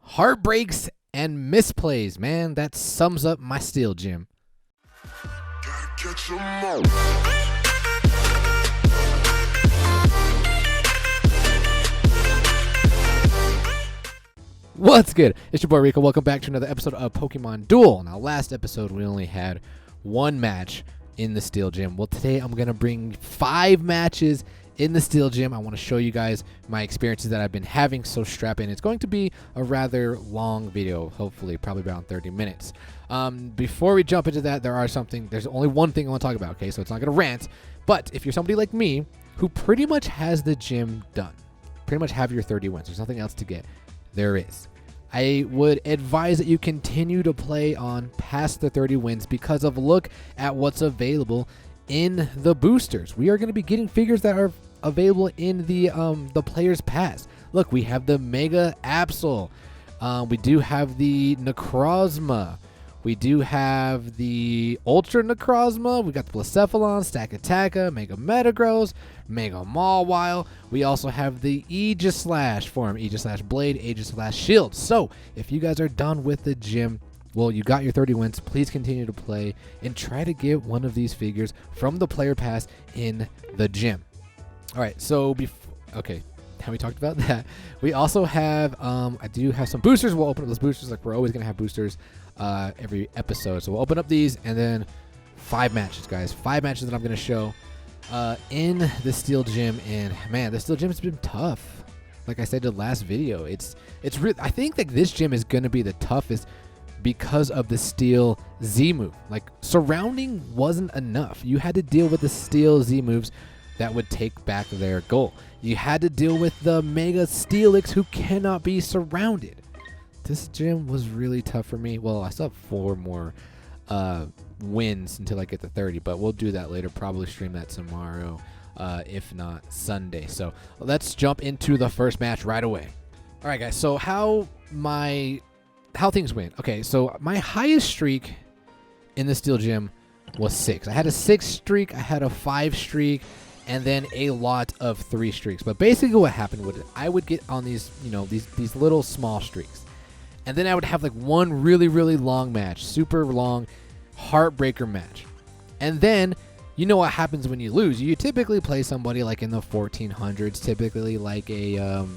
Heartbreaks and Misplays, man. That sums up my steel gym. What's good? It's your boy Rico. Welcome back to another episode of Pokemon Duel. Now, last episode we only had one match in the steel gym. Well, today I'm going to bring 5 matches in the steel gym. I want to show you guys my experiences that I've been having, so strap in. It's going to be a rather long video, hopefully probably around 30 minutes. Before we jump into that, there's only one thing I want to talk about, okay? So it's not going to rant, but if you're somebody like me who pretty much has the gym done, pretty much have your 30 wins, there's nothing else to get, there is. I would advise that you continue to play on past the 30 wins because of look at what's available in the boosters. We are going to be getting figures that are available in the players pass. Look, we have the Mega Absol. We do have the Necrozma. We do have the Ultra Necrozma. We got the Blacephalon, Stakataka, Mega Metagross, Mega Mawile. We also have the Aegislash form, Aegislash Blade, Aegislash Shield. So, if you guys are done with the gym, well, you got your 30 wins. Please continue to play and try to get one of these figures from the player pass in the gym. All right, so okay, now we talked about that. We also have, I do have some boosters. We'll open up those boosters like we're always going to have boosters every episode. So we'll open up these and then 5 matches, guys. 5 matches that I'm going to show in the steel gym. And man, the steel gym has been tough. Like I said in the last video, it's I think that this gym is going to be the toughest because of the steel Z move. Like, surrounding wasn't enough. You had to deal with the steel Z moves that would take back their goal. You had to deal with the Mega Steelix who cannot be surrounded. This gym was really tough for me. Well, I still have 4 more wins until I get to 30, but we'll do that later. Probably stream that tomorrow, if not Sunday. So let's jump into the first match right away. All right, guys. So how things went. Okay, so my highest streak in the steel gym was 6. I had a 6 streak, I had a 5 streak, and then a lot of 3 streaks. But basically what happened was I would get on these, these little small streaks. And then I would have like one really, really long match, super long heartbreaker match. And then you know what happens when you lose. You typically play somebody like in the 1400s, typically like an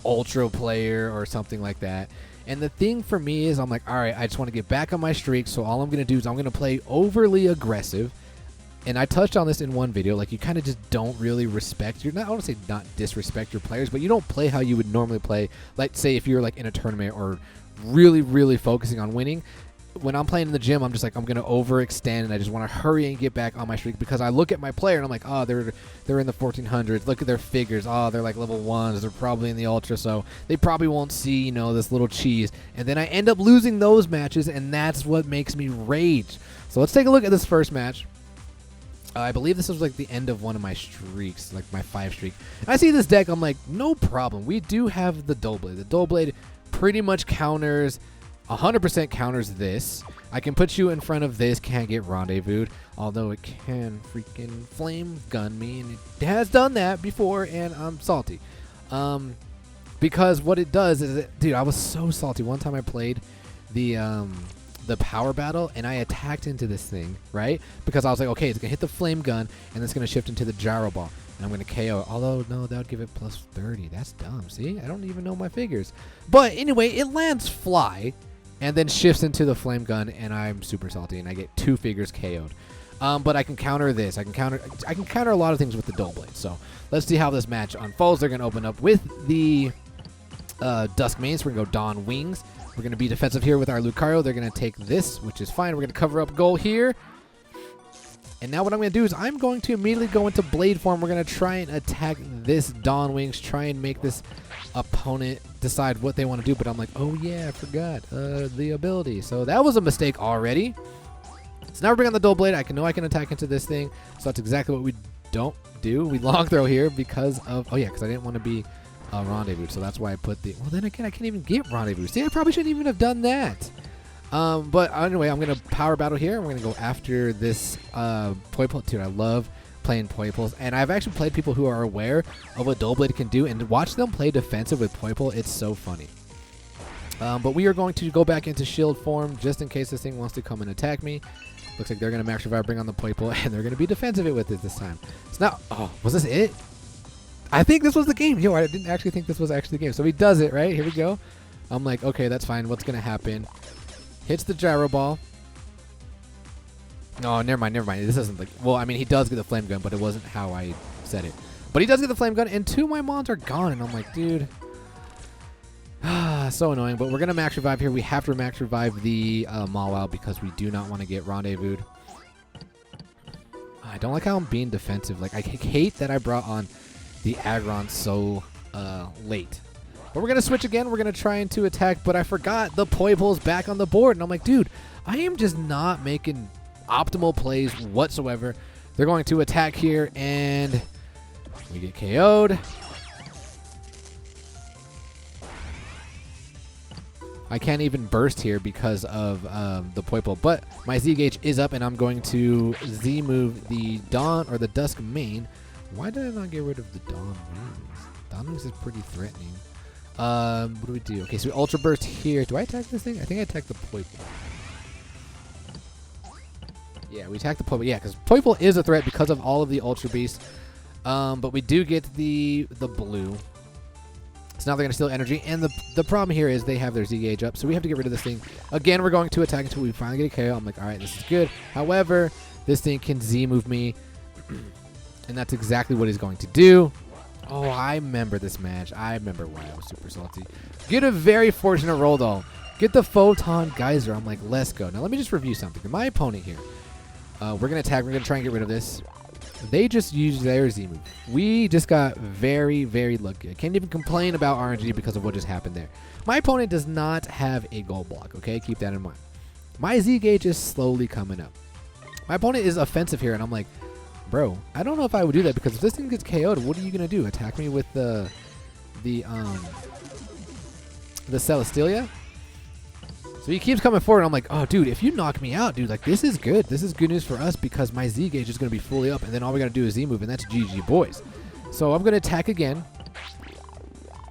ultra player or something like that. And the thing for me is I'm like, all right, I just want to get back on my streak. So all I'm going to do is I'm going to play overly aggressive. And I touched on this in one video, like you kind of just don't really respect, I want to say not disrespect your players, but you don't play how you would normally play. Like say if you're like in a tournament or really, really focusing on winning. When I'm playing in the gym, I'm just like, I'm going to overextend and I just want to hurry and get back on my streak because I look at my player and I'm like, oh, they're in the 1400s. Look at their figures. Oh, they're like level 1s. They're probably in the ultra, so they probably won't see, this little cheese. And then I end up losing those matches, and that's what makes me rage. So let's take a look at this first match. I believe this was like the end of one of my streaks, like my 5 streak. I see this deck, I'm like, no problem. We do have the Duel Blade. The Duel Blade pretty much counters, 100% counters this. I can put you in front of this, can't get rendezvoused, although it can freaking flame gun me, and it has done that before, and I'm salty. Because what it does is, dude, I was so salty. One time I played the power battle and I attacked into this thing, right? Because I was like, okay, it's gonna hit the flame gun and it's gonna shift into the gyro ball and I'm gonna KO it. Although no, that would give it plus 30. That's dumb. See, I don't even know my figures. But anyway, it lands fly and then shifts into the flame gun and I'm super salty and I get 2 figures KO'd. But I can counter this. I can counter a lot of things with the Duel Blade. So let's see how this match unfolds. They're gonna open up with the Dusk Mains. We're gonna go Dawn Wings. We're going to be defensive here with our Lucario. They're going to take this, which is fine. We're going to cover up goal here. And now what I'm going to do is I'm going to immediately go into Blade form. We're going to try and attack this Dawn Wings, try and make this opponent decide what they want to do. But I'm like, oh yeah, I forgot the ability. So that was a mistake already. So now we're bringing on the Duel Blade. I know I can attack into this thing. So that's exactly what we don't do. We long throw here because of, oh yeah, because I didn't want to be rendezvous, so that's why I put the, well then again I can't even get rendezvous. See, I probably shouldn't even have done that. But anyway, I'm gonna power battle here. We're gonna go after this Poipole. Dude, I love playing Poipoles, and I've actually played people who are aware of what Duel Blade can do, and to watch them play defensive with Poipole, it's so funny. But we are going to go back into shield form just in case this thing wants to come and attack me. Looks like they're going to max revive, bring on the Poiple, and they're going to be defensive with it this time. It's not... Oh, was this it? I think this was the game. Yo, I didn't actually think this was actually the game. So he does it, right? Here we go. I'm like, okay, that's fine. What's going to happen? Hits the gyro ball. No, never mind. This isn't like... Well, I mean, he does get the flame gun, but it wasn't how I said it. But he does get the flame gun, and 2 of my mons are gone. And I'm like, dude... So annoying, but we're going to max revive here. We have to max revive the Mawile because we do not want to get rendezvoused. I don't like how I'm being defensive. Like, I hate that I brought on the Aggron so late. But we're going to switch again. We're going to try to attack, but I forgot the Poiple's back on the board. And I'm like, dude, I am just not making optimal plays whatsoever. They're going to attack here, and we get KO'd. I can't even burst here because of the Poiple, but my Z gauge is up, and I'm going to Z move the Dawn or the Dusk main. Why did I not get rid of the Dawn wings? Dawn wings is pretty threatening. What do we do? Okay, so we Ultra Burst here. Do I attack this thing? I think I attack the Poiple. Yeah, we attack the Poiple. Yeah, because Poiple is a threat because of all of the Ultra Beasts. But we do get the blue. So now they're going to steal energy, and the problem here is they have their Z gauge up, so we have to get rid of this thing. Again, we're going to attack until we finally get a KO. I'm like, all right, this is good. However, this thing can Z move me, and that's exactly what he's going to do. Oh, I remember this match. I remember why I was super salty. Get a very fortunate roll, though. Get the Photon Geyser. I'm like, let's go. Now, let me just review something. My opponent here, we're going to attack. We're going to try and get rid of this. They just used their Z move. We just got very, very lucky. I can't even complain about RNG because of what just happened there. My opponent does not have a gold block, okay? Keep that in mind. My Z gauge is slowly coming up. My opponent is offensive here, and I'm like, bro, I don't know if I would do that because if this thing gets KO'd, what are you going to do? Attack me with the Celestelia? So he keeps coming forward, and I'm like, oh, dude, if you knock me out, dude, like, this is good. This is good news for us because my Z gauge is going to be fully up, and then all we got to do is Z move, and that's GG, boys. So I'm going to attack again,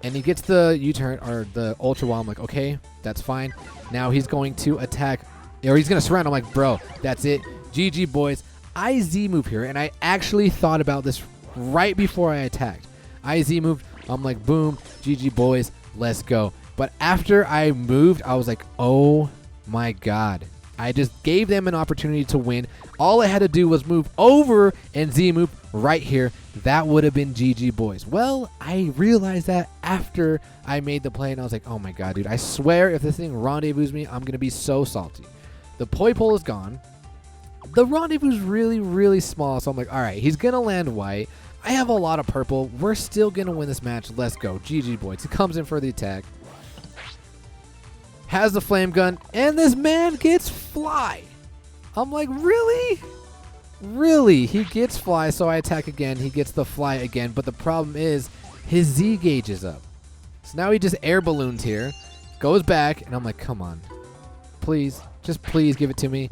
and he gets the U-turn, or the Ultra Wall. I'm like, okay, that's fine. Now he's going to attack, or he's going to surround. I'm like, bro, that's it. GG, boys. I Z move here, and I actually thought about this right before I attacked. I Z moved. I'm like, boom, GG, boys, let's go. But after I moved, I was like, oh my God. I just gave them an opportunity to win. All I had to do was move over and Z move right here. That would have been GG, boys. Well, I realized that after I made the play, and I was like, oh my God, dude. I swear if this thing rendezvous me, I'm going to be so salty. The Poiple is gone. The rendezvous is really, really small. So I'm like, all right, he's going to land white. I have a lot of purple. We're still going to win this match. Let's go. GG, boys. He comes in for the attack. Has the flame gun, and this man gets fly. I'm like, really? Really? He gets fly, so I attack again. He gets the fly again, but the problem is his Z gauge is up. So now he just air ballooned here, goes back, and I'm like, come on. Please, just please give it to me.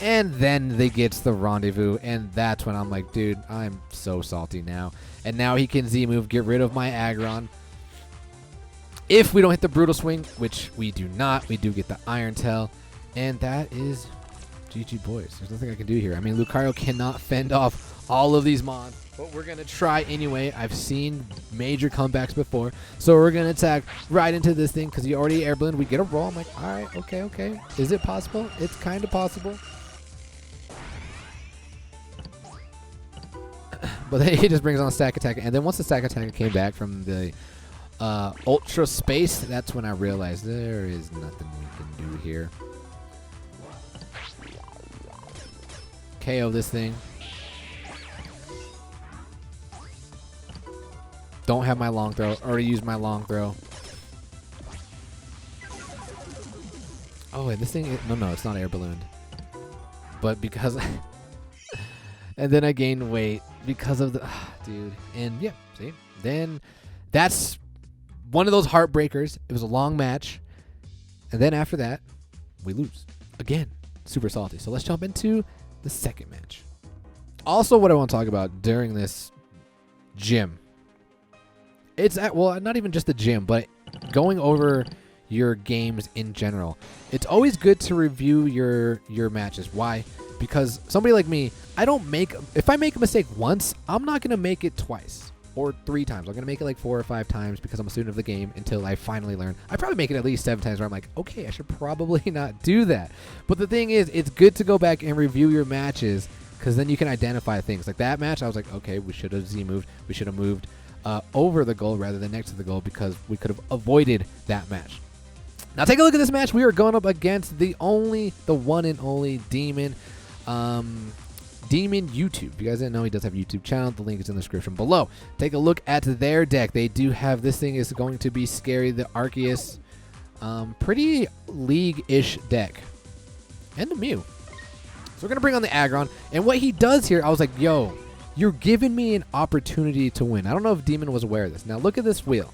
And then they gets the rendezvous, and that's when I'm like, dude, I'm so salty now. And now he can Z move, get rid of my Aggron. If we don't hit the Brutal Swing, which we do not, we do get the Iron Tail. And that is GG, boys. There's nothing I can do here. I mean, Lucario cannot fend off all of these mons, but we're going to try anyway. I've seen major comebacks before, so we're going to attack right into this thing because he already air ballooned. We get a roll. I'm like, all right, okay. Is it possible? It's kind of possible. But then he just brings on a stack attack, and then once the stack attack came back from the Ultra Space, that's when I realized there is nothing we can do here. KO this thing. Don't have my long throw. Already used my long throw. Oh, and this thing, no, it's not air ballooned. But because, and then I gained weight because of the, dude. And yeah, see, then that's one of those heartbreakers. It was a long match. And then after that, we lose. Again, super salty. So let's jump into the second match. Also, what I want to talk about during this gym. It's at, well, not even just the gym, but going over your games in general. It's always good to review your matches. Why? Because somebody like me, if I make a mistake once, I'm not going to make it twice or 3 times. I'm going to make it like 4 or 5 times because I'm a student of the game until I finally learn. I probably make it at least 7 times where I'm like, okay, I should probably not do that. But the thing is, it's good to go back and review your matches because then you can identify things. Like that match, I was like, okay, we should have Z-moved. We should have moved over the goal rather than next to the goal because we could have avoided that match. Now take a look at this match. We are going up against the one and only Demon. Demon YouTube. If you guys didn't know, he does have a YouTube channel. The link is in the description below. Take a look at their deck. They do have, this thing is going to be scary, the Arceus. Pretty league-ish deck. And the Mew. So we're going to bring on the Aggron. And what he does here, I was like, yo, you're giving me an opportunity to win. I don't know if Demon was aware of this. Now look at this wheel.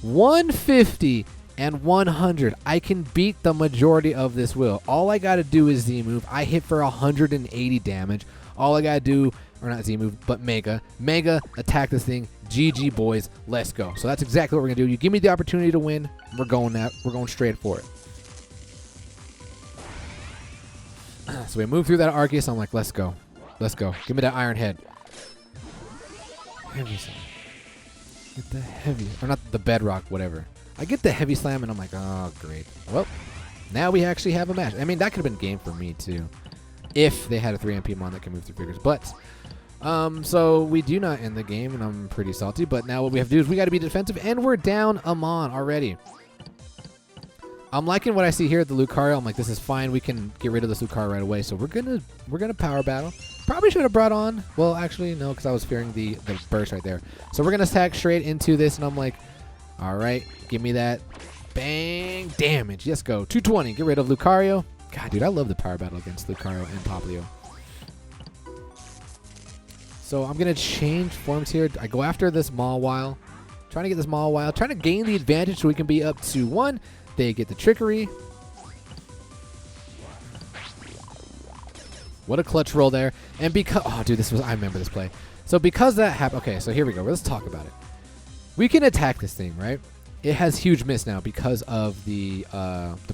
150 and 100. I can beat the majority of this wheel. All I got to do is Z-move. I hit for 180 damage. All I got to do, or not Z-move, but Mega. Mega, attack this thing. GG, boys. Let's go. So that's exactly what we're going to do. You give me the opportunity to win. We're going straight for it. So we move through that Arceus. I'm like, let's go. Let's go. Give me that Iron Head. Heavy Slam. Get the heavy. Or not the Bedrock, whatever. I get the Heavy Slam, and I'm like, oh, great. Well, now we actually have a match. I mean, that could have been game for me, too. If they had a 3 MP mon that can move through figures. But, so we do not end the game, and I'm pretty salty. But now what we have to do is we got to be defensive, and we're down a mon already. I'm liking what I see here at the Lucario. I'm like, this is fine. We can get rid of this Lucario right away. So we're gonna power battle. Probably should have brought on. Well, actually, no, because I was fearing the burst right there. So we're gonna attack straight into this, and I'm like, all right, give me that bang damage. Let's go. 220. Get rid of Lucario. God, dude, I love the power battle against Lucario and Popplio. So I'm gonna change forms here. I go after this Mawile. Trying to get this Mawile. Trying to gain the advantage so we can be up to 1. They get the trickery. What a clutch roll there. And because, oh, dude, I remember this play. So because that happened, okay, so here we go. Let's talk about it. We can attack this thing, right? It has huge miss now because of the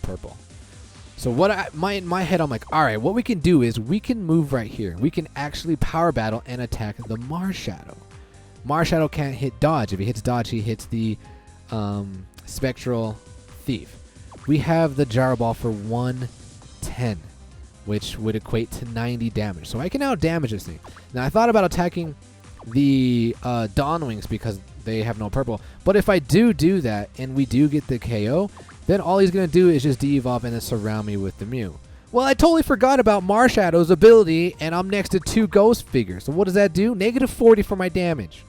purple. So what in my head, I'm like, all right, what we can do is we can move right here. We can actually power battle and attack the Marshadow. Marshadow can't hit dodge. If he hits dodge, he hits the Spectral Thief. We have the Gyro Ball for 110, which would equate to 90 damage. So I can now damage this thing. Now I thought about attacking the Dawn Wings because they have no purple. But if I do that and we do get the KO, then all he's going to do is just de-evolve and then surround me with the Mew. Well, I totally forgot about Marshadow's ability, and I'm next to 2 ghost figures. So what does that do? Negative 40 for my damage.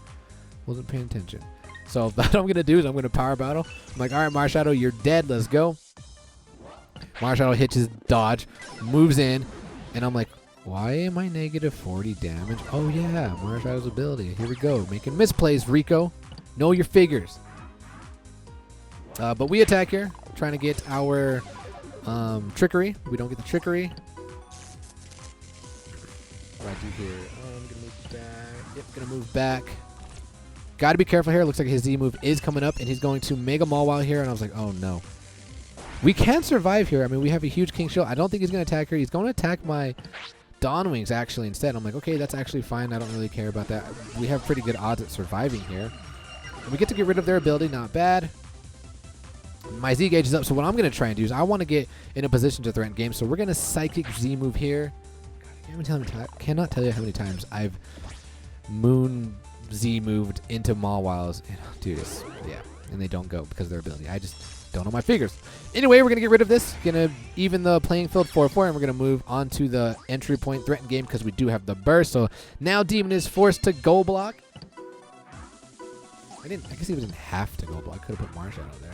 Wasn't paying attention. So what I'm going to do is I'm going to power battle. I'm like, all right, Marshadow, you're dead. Let's go. Marshadow hits his dodge, moves in, and I'm like, why am I negative 40 damage? Oh, yeah, Marshadow's ability. Here we go. Making misplays, Rico. Know your figures. But we attack here, trying to get our trickery. We don't get the trickery. What do I do here? I'm going to move back. Yep, going to move back. Got to be careful here. Looks like his Z move is coming up, and he's going to Mega Mawile here, and I was like, oh, no. We can survive here. I mean, we have a huge King Shield. I don't think he's going to attack her. He's going to attack my Dawn Wings, actually, instead. I'm like, okay, that's actually fine. I don't really care about that. We have pretty good odds at surviving here. And we get to get rid of their ability. Not bad. My Z gauge is up, so what I'm going to try and do is I want to get in a position to threaten game, so we're going to Psychic Z move here. God, I cannot tell you how many times I've Moon Z moved into Mawiles. Dude, yeah, and they don't go because of their ability. I just don't know my figures. Anyway, we're going to get rid of this. Going to even the playing field 4-4, and we're going to move on to the entry point threaten game because we do have the burst. So now Demon is forced to goal block. I guess he didn't have to goal block. Could have put Marshadow there.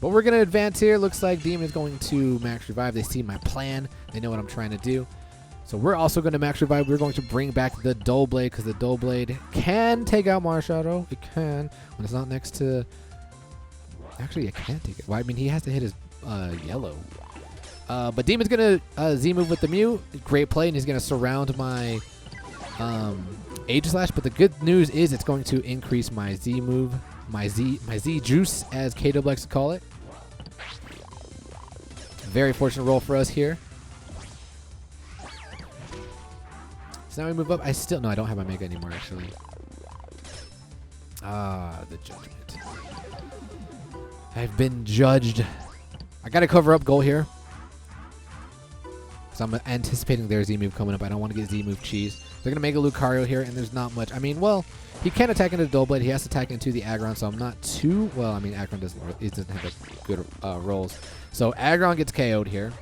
But we're going to advance here. Looks like Demon is going to max revive. They see my plan. They know what I'm trying to do. So we're also going to max revive. We're going to bring back the Duel Blade because the Duel Blade can take out Marshadow. It can when it's not next to... Actually, it can't take it. Well, I mean, he has to hit his yellow. But Demon's going to Z-move with the Mew. Great play, and he's going to surround my Aegislash. But the good news is it's going to increase my Z-move My Z juice, as KW likes to call it. Very fortunate roll for us here. So now we move up. I don't have my Mega anymore, actually. Ah, the judgment. I've been judged. I got to cover up goal here. So I'm anticipating their Z move coming up. I don't want to get Z move cheese. They're going to make a Lucario here, and there's not much. I mean, well, he can attack into the Duel Blade. He has to attack into the Aggron, so I'm not too... Well, I mean, Aggron doesn't have like good rolls. So Aggron gets KO'd here.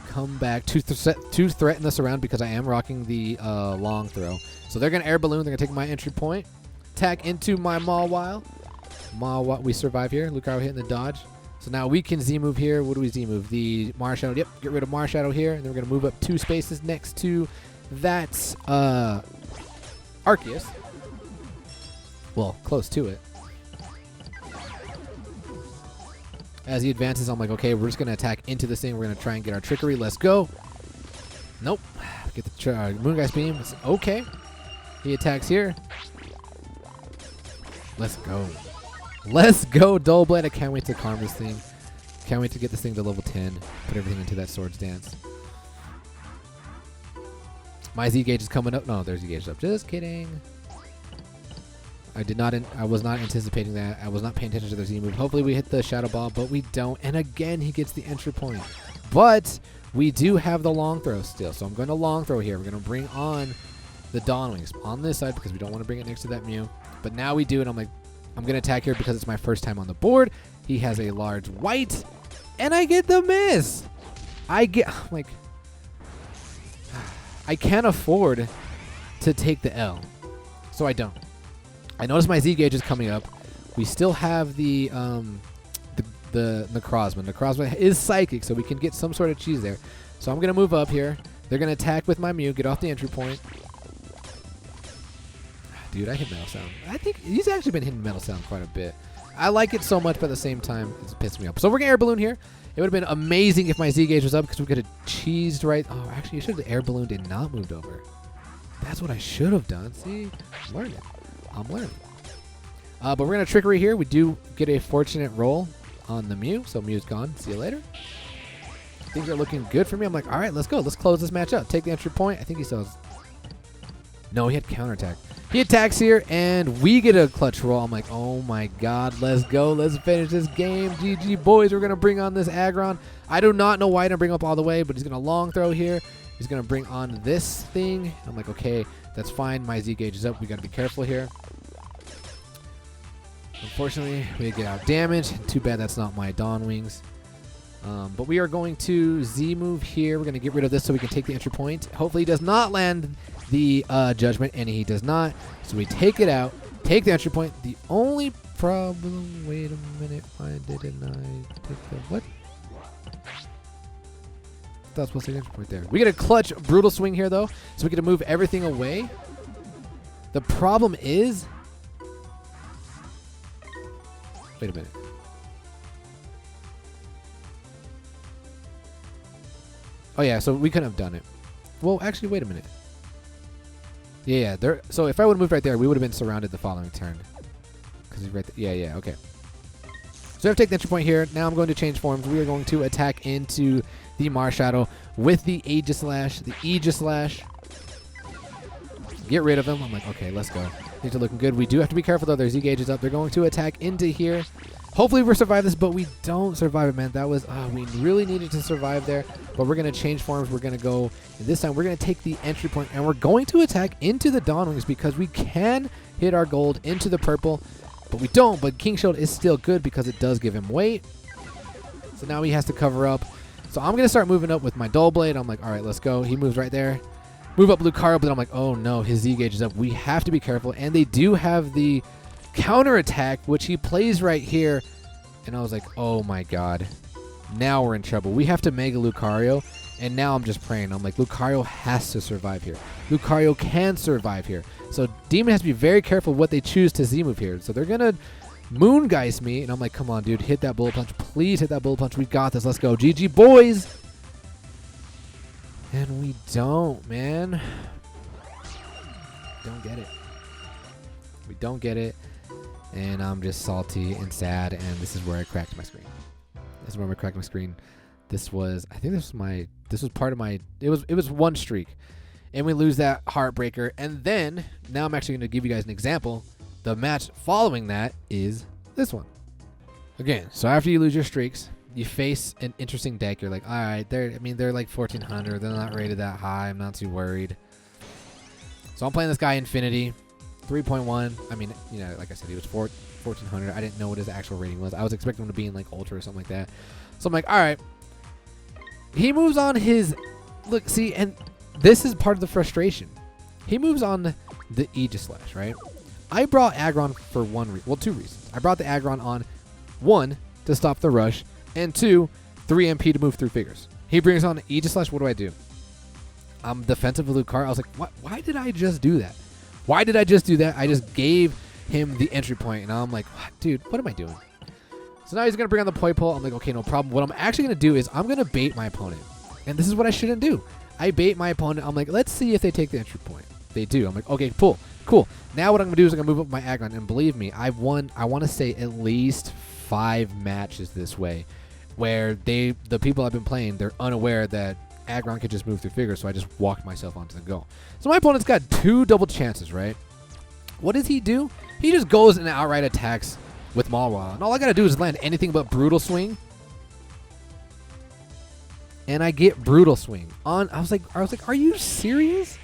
Come back to threaten this around because I am rocking the long throw. So they're going to Air Balloon. They're going to take my entry point. Attack into my Mawile. Mawile, we survive here. Lucario hitting the dodge. So now we can Z-move here. What do we Z-move? The Marshadow. Yep, get rid of Marshadow here. And then we're going to move up 2 spaces next to that Arceus. Well, close to it. As he advances, I'm like, okay, we're just going to attack into this thing. We're going to try and get our Trickery. Let's go. Nope. Get the Moongeist Beam. It's okay. He attacks here. Let's go. Let's go, Duel Blade. I can't wait to calm this thing. Can't wait to get this thing to level 10. Put everything into that Swords Dance. My Z gauge is coming up. No, there's Z gauge up. Just kidding. I was not anticipating that. I was not paying attention to their Z move. Hopefully we hit the Shadow Ball, but we don't. And again, he gets the entry point. But we do have the long throw still. So I'm going to long throw here. We're going to bring on the Dawn Wings on this side because we don't want to bring it next to that Mew. But now we do, and I'm like, I'm going to attack here because it's my first time on the board. He has a large white, and I get the miss. I'm like, I can't afford to take the L, so I don't. I notice my Z gauge is coming up. We still have the Necrozma. Necrozma is psychic, so we can get some sort of cheese there. So I'm going to move up here. They're going to attack with my Mew, get off the entry point. Dude, I hit Metal Sound. I think he's actually been hitting Metal Sound quite a bit. I like it so much, but at the same time, it's pissing me off. So we're going to Air Balloon here. It would have been amazing if my Z gauge was up because we could have cheesed right. Oh, actually, you should have Air Ballooned and not moved over. That's what I should have done. See? I'm learning. I'm learning. But we're going to Trickery here. We do get a fortunate roll on the Mew. So Mew's gone. See you later. Things are looking good for me. I'm like, all right, let's go. Let's close this match up. Take the entry point. I think he still has... No, he had counterattack. He attacks here, and we get a clutch roll. I'm like, oh my god, let's go. Let's finish this game. GG, boys. We're going to bring on this Aggron. I do not know why I didn't bring up all the way, but he's going to long throw here. He's going to bring on this thing. I'm like, okay, that's fine. My Z gauge is up. We got to be careful here. Unfortunately, we get out damage. Too bad that's not my Dawn Wings. But we are going to Z move here. We're going to get rid of this so we can take the entry point. Hopefully he does not land the Judgment, and he does not. So we take it out, take the entry point. The only problem... Wait a minute. Why didn't I take the... What? I thought I was supposed to take the entry point there. We get a clutch Brutal Swing here, though. So we get to move everything away. The problem is... Wait a minute. Oh, yeah, so we couldn't have done it. Well, actually, wait a minute. Yeah, there. So if I would have moved right there, we would have been surrounded the following turn. Because he's right there. Yeah, okay. So I have to take the entry point here. Now I'm going to change forms. We are going to attack into the Marshadow with the Aegislash. The Aegislash. Get rid of him. I'm like, okay, let's go. Things are looking good. We do have to be careful, though. Their Z gauge is up. They're going to attack into here. Hopefully we survive this, but we don't survive it, man. That was, we really needed to survive there. But we're going to change forms. We're going to go, and this time we're going to take the entry point, and we're going to attack into the Dawn Wings because we can hit our gold into the purple, but we don't. But King Shield is still good because it does give him weight. So now he has to cover up. So I'm going to start moving up with my Duel Blade. I'm like, all right, let's go. He moves right there. Move up Lucario, but I'm like, oh no, his Z gauge is up. We have to be careful. And they do have the counter attack, which he plays right here. And I was like, oh my god. Now we're in trouble. We have to Mega Lucario. And now I'm just praying. I'm like, Lucario has to survive here. Lucario can survive here. So Demon has to be very careful what they choose to Z move here. So they're going to Moongeist me. And I'm like, come on, dude. Hit that Bullet Punch. Please hit that Bullet Punch. We got this. Let's go. GG, boys. And we don't, man. Don't get it. We don't get it, and I'm just salty and sad, and this is where I cracked my screen. This is where I cracked my screen. This was, I think this was part of my, it was one streak, and we lose that heartbreaker, and then, now I'm actually going to give you guys an example. The match following that is this one. Again, so after you lose your streaks, you face an interesting deck. You're like, all right, they're like 1400. They're not rated that high. I'm not too worried. So I'm playing this guy Infinity, 3.1. I mean, you know, like I said, he was 1400. I didn't know what his actual rating was. I was expecting him to be in like Ultra or something like that. So I'm like, all right. He moves on his, look, see, and this is part of the frustration. He moves on the Aegis Slash, right? I brought Aggron for two reasons. I brought the Aggron on, 1, to stop the rush, and 2, 3 MP to move through figures. He brings on Aegis Slash. What do? I'm defensive with Lucario. I was like, what? Why did I just do that? Why did I just do that? I just gave him the entry point, and I'm like, what? Dude, what am I doing? So now he's going to bring on the Poi Pole. I'm like, okay, no problem. What I'm actually going to do is I'm going to bait my opponent. And this is what I shouldn't do. I bait my opponent. I'm like, let's see if they take the entry point. They do. I'm like, okay, cool. Now what I'm going to do is I'm going to move up my Aggron. And believe me, I've won, I want to say, at least 5 matches this way, where the people I've been playing, they're unaware that Aggron could just move through figures, so I just walked myself onto the goal. So my opponent's got 2 double chances, right? What does he do? He just goes and outright attacks with Malwa. And all I got to do is land anything but Brutal Swing. And I get Brutal Swing. I was like, are you serious?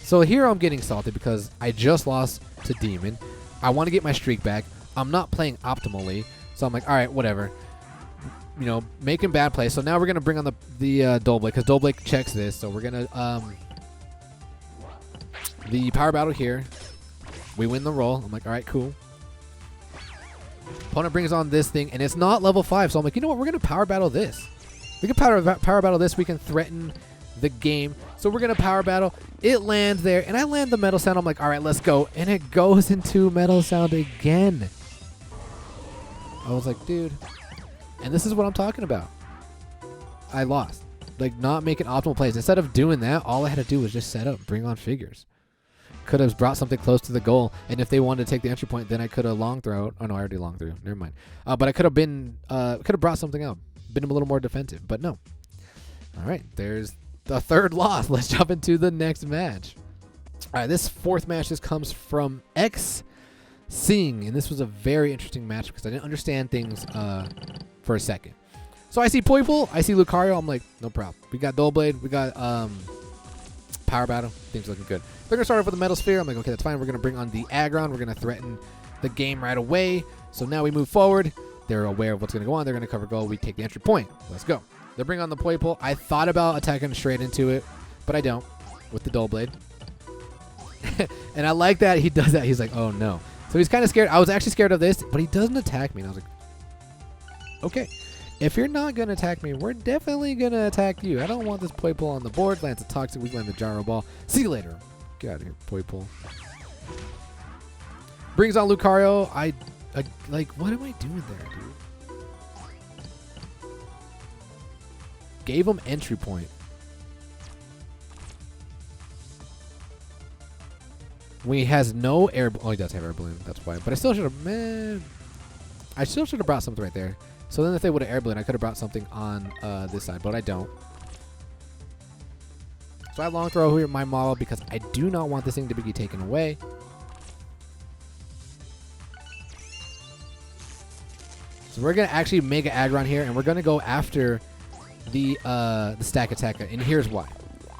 So here I'm getting salty because I just lost to Demon. I want to get my streak back. I'm not playing optimally. So I'm like, all right, whatever. You know, making bad plays. So now we're going to bring on the Duel Blade, because Duel Blade checks this. So we're going to the power battle here. We win the roll. I'm like, all right, cool. Opponent brings on this thing, and it's not level 5. So I'm like, you know what? We're going to power battle this. We can power battle this. We can threaten the game. So we're going to power battle. It lands there, and I land the Metal Sound. I'm like, all right, let's go. And it goes into Metal Sound again. I was like, dude. And this is what I'm talking about. I lost. Like, not making optimal plays. Instead of doing that, all I had to do was just set up, bring on figures. Could have brought something close to the goal, and if they wanted to take the entry point, then I could have long throw. Oh no, I already long threw. Never mind. But I could have brought something out, been a little more defensive. But no. All right, there's the 3rd loss. Let's jump into the next match. All right, this 4th match just comes from X Sing, and this was a very interesting match because I didn't understand things for a second. So I see Poi Pole, I see Lucario. I'm like, no problem. We got Duel Blade, we got power battle. Things looking good. They're gonna start off with the Metal Sphere. I'm like, okay, that's fine. We're gonna bring on the Aggron. We're gonna threaten the game right away. So now we move forward. They're aware of what's gonna go on. They're gonna cover goal. We take the entry point. Let's go. They bring on the Poi Pole. I thought about attacking straight into it, but I don't with the Duel Blade. And I like that he does that. He's like, oh no. So he's kind of scared. I was actually scared of this, but he doesn't attack me. And I was like, okay. If you're not going to attack me, we're definitely going to attack you. I don't want this Poi Pole on the board. Lands a Toxic. We land the Gyro Ball. See you later. Get out of here, Poi Pole. Brings on Lucario. I like, what am I doing there, dude? Gave him entry point. He has no air. Oh, he does have air balloon. That's why. But I still should have. Man, I still should have brought something right there. So then, if they would have air balloon, I could have brought something on this side, but I don't. So I long throw here my model because I do not want this thing to be taken away. So we're gonna actually make an Aggron here, and we're gonna go after the Stack Attacker, and here's why.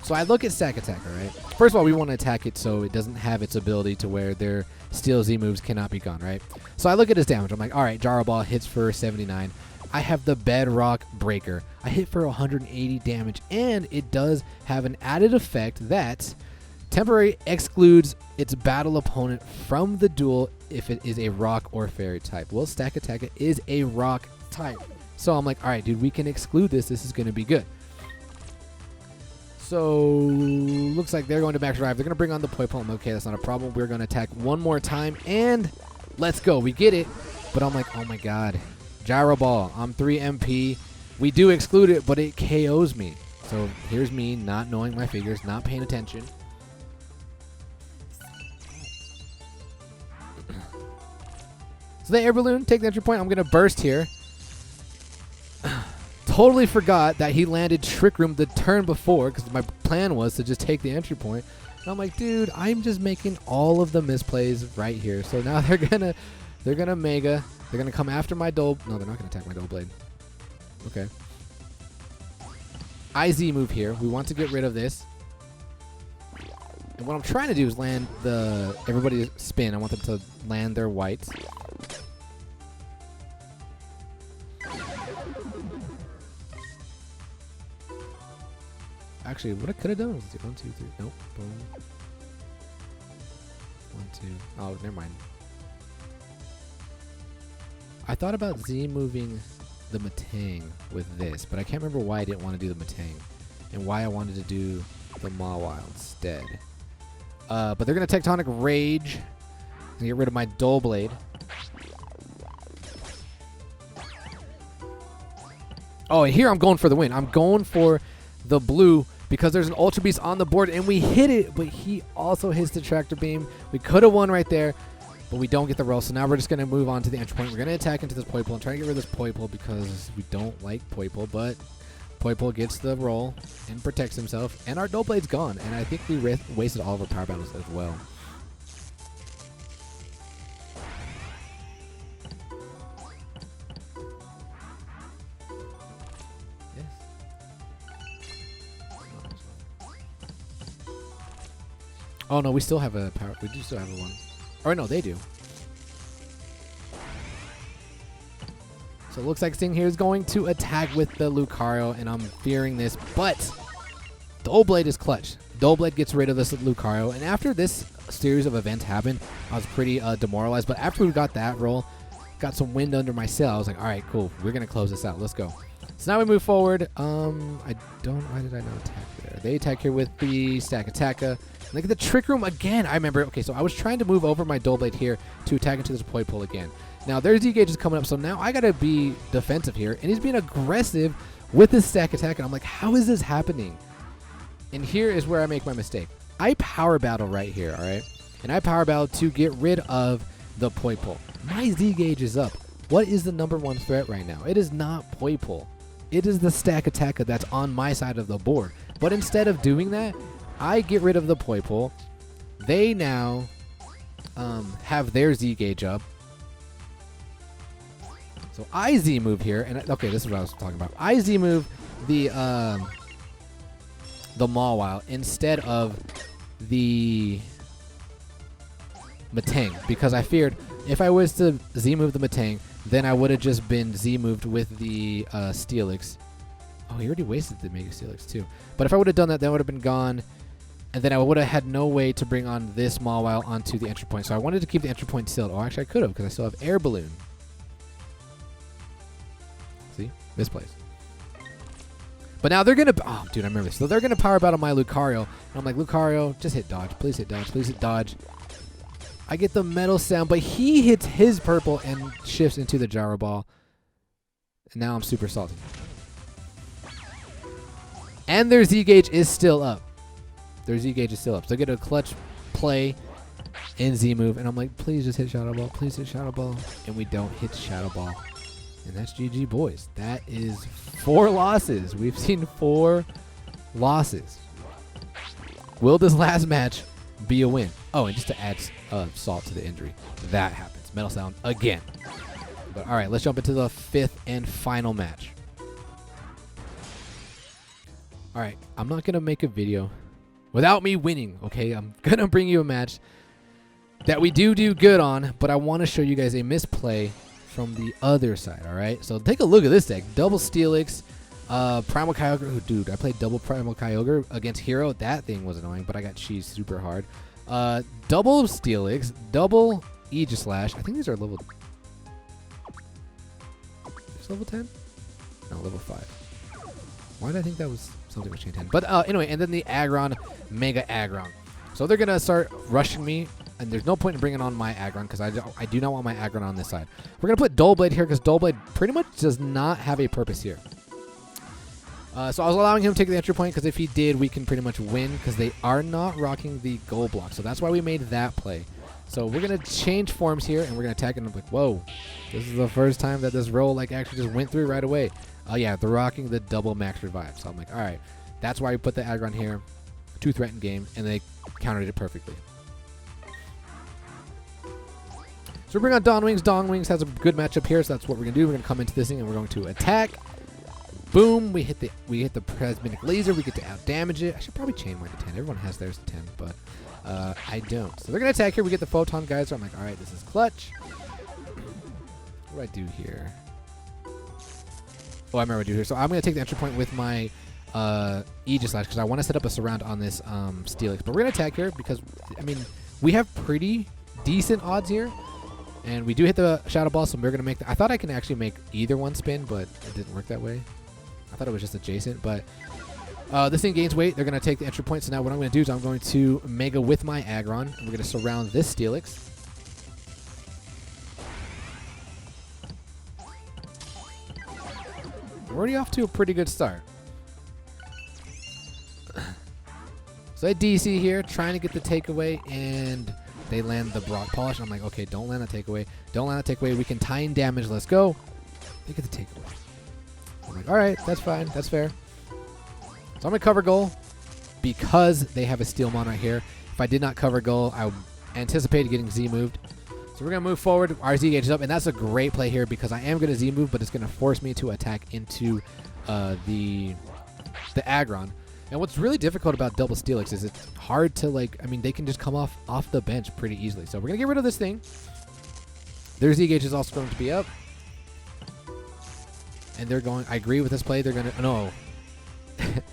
So I look at Stack Attacker, right? First of all, we want to attack it so it doesn't have its ability to where their Steel Z moves cannot be gone, right? So I look at his damage. I'm like, all right, Gyro Ball hits for 79. I have the Bedrock Breaker. I hit for 180 damage, and it does have an added effect that temporarily excludes its battle opponent from the duel if it is a rock or fairy type. Well, Stack Attacker is a rock type. So I'm like, all right, dude, we can exclude this. This is going to be good. So, looks like they're going to max drive. They're going to bring on the Poi Pole. Okay, that's not a problem. We're going to attack one more time, and let's go. We get it. But I'm like, oh my god. Gyro Ball. I'm 3 MP. We do exclude it, but it KOs me. So, here's me not knowing my figures, not paying attention. So the air balloon, take the entry point. I'm going to burst here. Totally forgot that he landed Trick Room the turn before because my plan was to just take the entry point. And I'm like, dude, I'm just making all of the misplays right here. So now they're gonna mega. They're gonna come after my Duel. No, they're not gonna attack my Duel Blade. Okay. IZ move here. We want to get rid of this. And what I'm trying to do is land everybody spin. I want them to land their whites. Actually, what I could have done was 1, 2, 3. Nope. Boom. 1, 2. Oh, never mind. I thought about Z moving the Matang with this, but I can't remember why I didn't want to do the Matang and why I wanted to do the Mawile instead. But they're going to Tectonic Rage and get rid of my Duel Blade. Oh, and here I'm going for the win. I'm going for the blue because there's an Ultra Beast on the board and we hit it, but he also hits the Tractor Beam. We could have won right there, but we don't get the roll. So now we're just going to move on to the entry point. We're going to attack into this Poipole and try to get rid of this Poipole because we don't like Poipole, but Poipole gets the roll and protects himself, and our Duel Blade's gone, and I think we wasted all of our power battles as well. Oh no, we still have a power. We do still have a one. Or no, they do. So it looks like Sting here is going to attack with the Lucario, and I'm fearing this, but Duel Blade is clutch. Duel Blade gets rid of this Lucario, and after this series of events happened, I was pretty demoralized. But after we got that roll, got some wind under my sail, I was like, all right, cool. We're gonna close this out. Let's go. So now we move forward. Why did I not attack there? They attack here with the Stack Attacka. Look at the Trick Room again. I remember. Okay, so I was trying to move over my Duel Blade here to attack into this Poipole again. Now their Z-Gauge is coming up, so now I gotta be defensive here, and he's being aggressive with his Stack Attack, and I'm like, how is this happening? And here is where I make my mistake. I power battle right here, all right? And I power battle to get rid of the Poipole. My Z-Gauge is up. What is the #1 threat right now? It is not Poipole. It is the Stack Attacker that's on my side of the board. But instead of doing that, I get rid of the Poipole. They now have their Z-Gauge up. So I Z-move here, and okay, this is what I was talking about. I Z-move the Mawile instead of the Matang, because I feared if I was to Z-move the Matang, then I would have just been Z-moved with the Steelix. Oh, he already wasted the Mega Steelix too. But if I would have done that, that would have been gone. And then I would have had no way to bring on this Mawile onto the entry point. So I wanted to keep the entry point sealed. Oh, actually I could have, because I still have Air Balloon. See? Misplays. But now they're going to... Oh, dude, I remember this. So they're going to power battle my Lucario. And I'm like, Lucario, just hit dodge. Please hit dodge. Please hit dodge. I get the metal sound, but he hits his purple and shifts into the Gyro Ball. And now I'm super salty. And their Z-Gauge is still up. Their Z-Gauge is still up. So I get a clutch play in Z-move. And I'm like, please just hit Shadow Ball. Please hit Shadow Ball. And we don't hit Shadow Ball. And that's GG, boys. That is 4 losses. We've seen 4 losses. Will this last match be a win? Oh, and just to add salt to the injury, that happens. Metal sound again. But all right, let's jump into the 5th and final match. All right, I'm not going to make a video without me winning, okay? I'm going to bring you a match that we do good on, but I want to show you guys a misplay from the other side, all right? So take a look at this deck. Double Steelix, Primal Kyogre. Oh, dude, I played double Primal Kyogre against Hero. That thing was annoying, but I got cheesed super hard. Double Steelix, double Aegislash. I think these are level... Is level 10? No, level 5. Why did I think that was something with chain 10? But anyway, and then the Aggron, Mega Aggron. So they're going to start rushing me, and there's no point in bringing on my Aggron because I do not want my Aggron on this side. We're going to put Duel Blade here because Duel Blade pretty much does not have a purpose here. So I was allowing him to take the entry point because if he did, we can pretty much win because they are not rocking the gold block. So that's why we made that play. So we're going to change forms here, and we're going to attack, and I'm like, whoa. This is the first time that this roll like actually just went through right away. Oh, yeah, they're rocking the double max revive. So I'm like, all right. That's why we put the aggron here to threaten game, and they countered it perfectly. So we bring on Dawn Wings. Dawn Wings has a good matchup here, so that's what we're going to do. We're going to come into this thing, and we're going to attack. Boom, we hit the Prismatic Laser. We get to out-damage it. I should probably chain mark a 10. Everyone has theirs to 10, but I don't. So they're going to attack here. We get the Photon Geyser. I'm like, all right, this is clutch. What do I do here? Oh, I remember what I do here. So I'm going to take the entry point with my Aegis Slash because I want to set up a surround on this Steelix. But we're going to attack here because, I mean, we have pretty decent odds here. And we do hit the Shadow Ball, so we're going to make I thought I can actually make either one spin, but it didn't work that way. I thought it was just adjacent, but this thing gains weight. They're going to take the entry point. So now what I'm going to do is I'm going to Mega with my Aggron. And we're going to surround this Steelix. We're already off to a pretty good start. So I DC here, trying to get the takeaway, and they land the Brock Polish. I'm like, okay, don't land the takeaway. Don't land the takeaway. We can tie in damage. Let's go. They get the takeaway. I'm like, all right, that's fine. That's fair. So I'm going to cover goal because they have a Steel Mon right here. If I did not cover goal, I anticipated getting Z moved. So we're going to move forward. Our Z gauge is up, and that's a great play here because I am going to Z move, but it's going to force me to attack into the Aggron. And what's really difficult about double Steelix is it's hard to, like, I mean, they can just come off the bench pretty easily. So we're going to get rid of this thing. Their Z gauge is also going to be up. And they're going, I agree with this play. They're going to, no.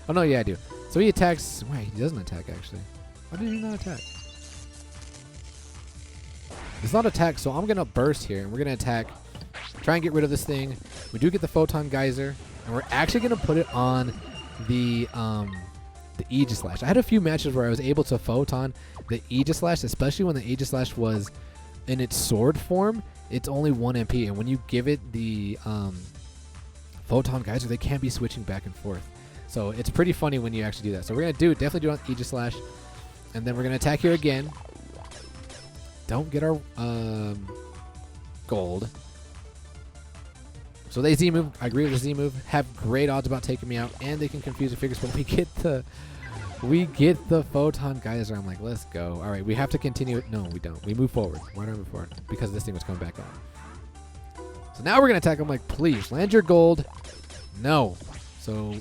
Oh, no, yeah, I do. So he attacks, wait, he doesn't attack, actually. Why did he not attack? It's not attack, so I'm going to burst here. And we're going to attack, try and get rid of this thing. We do get the Photon Geyser. And we're actually going to put it on the Aegis Slash. I had a few matches where I was able to Photon the Aegis Slash, especially when the Aegis Slash was in its sword form. It's only 1 MP, and when you give it the Photon Geyser, they can't be switching back and forth. So it's pretty funny when you actually do that. So we're going to definitely do it on Aegis Slash, and then we're going to attack here again. Don't get our gold. So they Z move. I agree with the Z move. Have great odds about taking me out, and they can confuse the figures. But we get the Photon Geyser. I'm like, let's go. All right, we have to continue it. No, we don't. We move forward. Why don't we move forward? Because this thing was coming back on. So now we're gonna attack. I'm like, please land your gold. No. So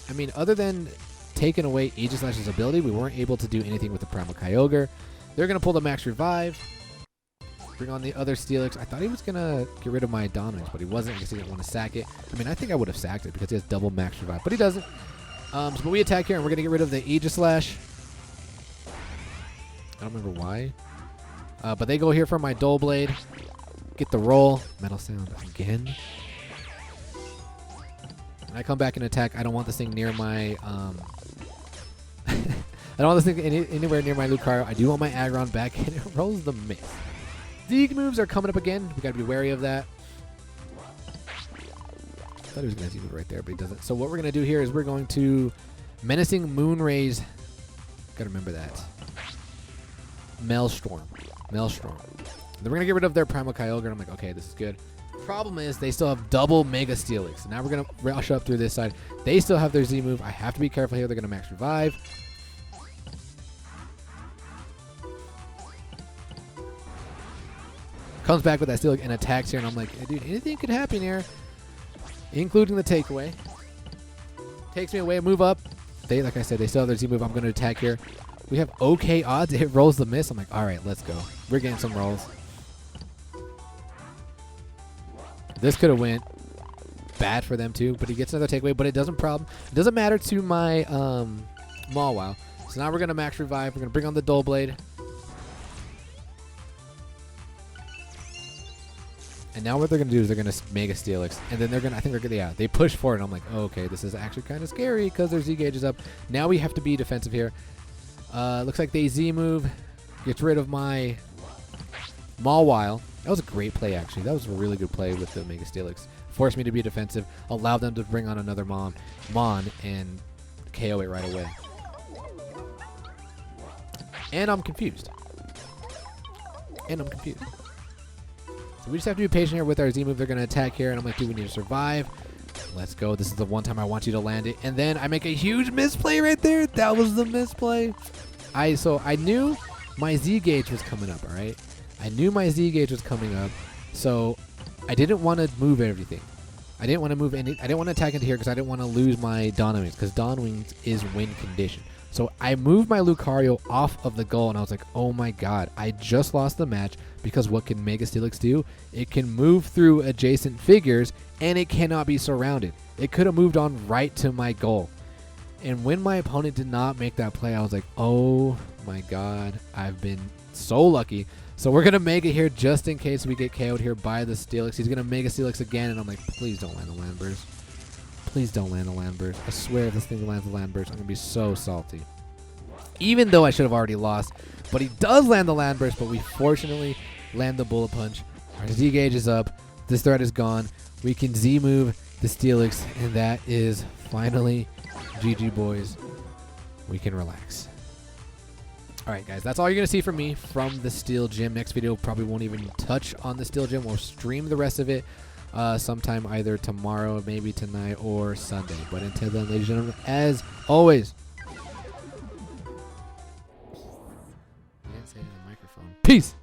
I mean, other than taking away Aegis Slash's ability, we weren't able to do anything with the Primal Kyogre. They're gonna pull the Max Revive. Bring on the other Steelix. I thought he was going to get rid of my dominance, but he wasn't because he didn't want to sack it. I mean, I think I would have sacked it because he has double max revive, but he doesn't. So we attack here, and we're going to get rid of the Aegis Slash. I don't remember why. But they go here for my Dull Blade. Get the roll. Metal Sound again. And I come back and attack. I don't want this thing near my... I don't want this thing anywhere near my Lucario. I do want my Aggron back, and it rolls the miss. Z moves are coming up again. We got to be wary of that. I thought he was going to Z move right there, but he doesn't. So what we're going to do here is we're going to Menacing Moonraze. Got to remember that. Maelstrom. Maelstrom. Then we're going to get rid of their Primal Kyogre. I'm like, okay, this is good. Problem is they still have double Mega Steelix. So now we're going to rush up through this side. They still have their Z move. I have to be careful here. They're going to max revive. Comes back with that Steelix and attacks here, and I'm like, hey, dude, anything could happen here, including the takeaway. Takes me away, move up. They, like I said, they still have their Z move. I'm going to attack here. We have okay odds. It rolls the miss. I'm like, all right, let's go. We're getting some rolls. This could have went bad for them too, but he gets another takeaway. But it doesn't matter to my Mawile. So now we're going to max revive. We're going to bring on the Dull Blade. And now what they're going to do is they're going to Mega Steelix. And then they're going to, I think they're going to, yeah, they push forward. And I'm like, oh, okay, this is actually kind of scary because their Z gauge is up. Now we have to be defensive here. Looks like they Z move. Gets rid of my Mawile. That was a great play, actually. That was a really good play with the Mega Steelix. Forced me to be defensive. Allowed them to bring on another Mon and KO it right away. And I'm confused. and I'm confused. So we just have to be patient here with our Z move. They're going to attack here, and I'm like, dude, we need to survive. Let's go. This is the one time I want you to land it. And then I make a huge misplay right there. That was the misplay. So I knew my Z gauge was coming up, all right? I knew my Z gauge was coming up, so I didn't want to move everything. I didn't want to move any. I didn't want to attack into here because I didn't want to lose my Dawn Wings, because Dawn Wings is win condition. So I moved my Lucario off of the goal, and I was like, oh my god, I just lost the match, because what can Mega Steelix do? It can move through adjacent figures, and it cannot be surrounded. It could have moved on right to my goal. And when my opponent did not make that play, I was like, oh my god, I've been so lucky. So we're going to Mega here just in case we get KO'd here by the Steelix. He's going to Mega Steelix again, and I'm like, please don't land the land burst. Please don't land the land burst. I swear if this thing lands the land burst, I'm going to be so salty. Even though I should have already lost. But he does land the land burst, but we fortunately land the bullet punch. Our Z gauge is up. This threat is gone. We can Z move the Steelix, and that is finally GG, boys. We can relax. Alright, guys, that's all you're going to see from me from the Steel Gym. Next video probably won't even touch on the Steel Gym. We'll stream the rest of it sometime either tomorrow, maybe tonight, or Sunday. But until then, ladies and gentlemen, as always, can't say it on the microphone. Peace!